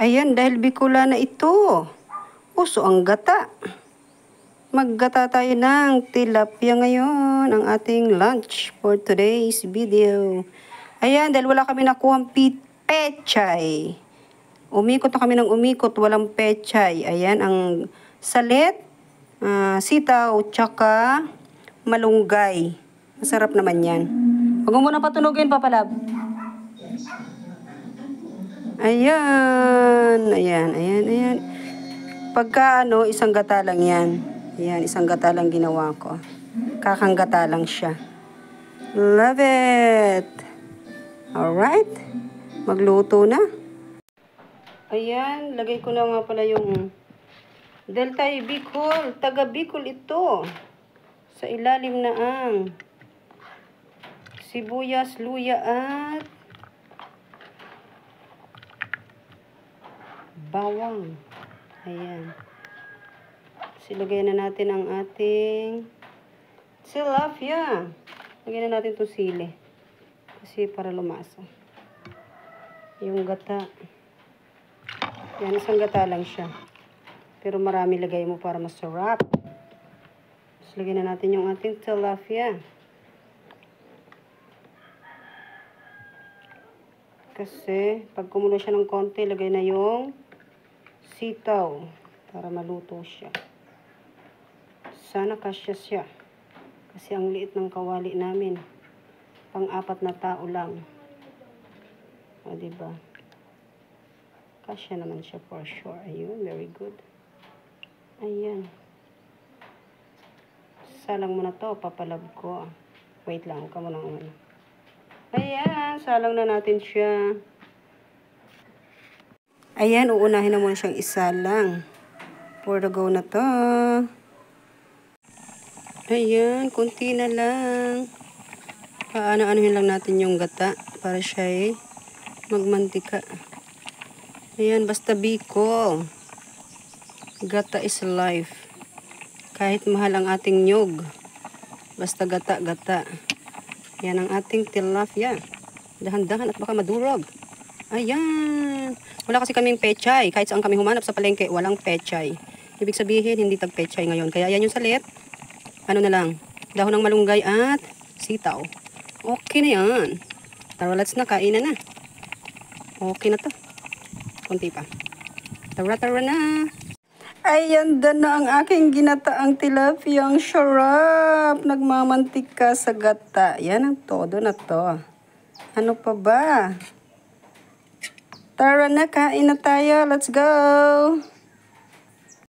Ayan, dahil Bicolana ito. Uso ang gata. Maggata tayo ng tilapia ngayon, ang ating lunch for today's video. Ayan, dahil wala kami nakuhang pechay. Umikot na kami ng umikot, walang pechay. Ayan, ang salit, sitaw, tsaka malunggay. Masarap naman yan. Huwag mo muna patunogin, Papalab. Ayan. Pagka isang gata lang yan. Ayan, isang gata lang ginawa ko. Kakang gata lang siya. Love it! Alright. Magluto na. Ayan, lagay ko na nga pala yung Delta Bicol. Taga Bicol ito. Sa ilalim na ang sibuyas, luya at bawang. Ayan. Silagay na natin ang ating tilapia. Lagyan na natin itong sili. Kasi para lumasa. Yung gata. Yan, isang gata lang siya. Pero marami lagay mo para masarap. Tapos lagyan na natin yung ating tilapia. Kasi pag kumulo siya ng konti, lagay na yung sitaw para maluto siya. Sana kasya siya. Kasi ang liit ng kawali namin. Pang-4 na tao lang. O, diba? Kasya naman siya for sure. Ayun, very good. Ayan. Salang mo na to, Papalab ko. Wait lang, huwag ka muna umano. Ayan, salang na natin siya. Ayan, uunahin na muna siyang isalang. For the go na to. Ayan, konti na lang. Paano-anuhin lang natin yung gata para siya magmantika. Ayan, basta Bicol. Gata is life. Kahit mahal ang ating nyug. Basta gata-gata. Yan ang ating tilapia. Dahan-dahan at baka madurog. Ayan. Wala kasi kaming pechay. Kahit saan kami humanap sa palengke, walang pechay. Ibig sabihin, hindi tag-pechay ngayon. Kaya yan yung salit. Ano na lang? Dahon ng malunggay at sitaw. Okay na yan. Tara, let's na. Kainan na. Okay na to. Kunti pa. Tara na. Ayan na ang aking ginataang tilapia. Ang sarap. Nagmamantika sa gata. Yan ang todo na to. Ano pa ba? Tara na, kain na tayo. Let's go!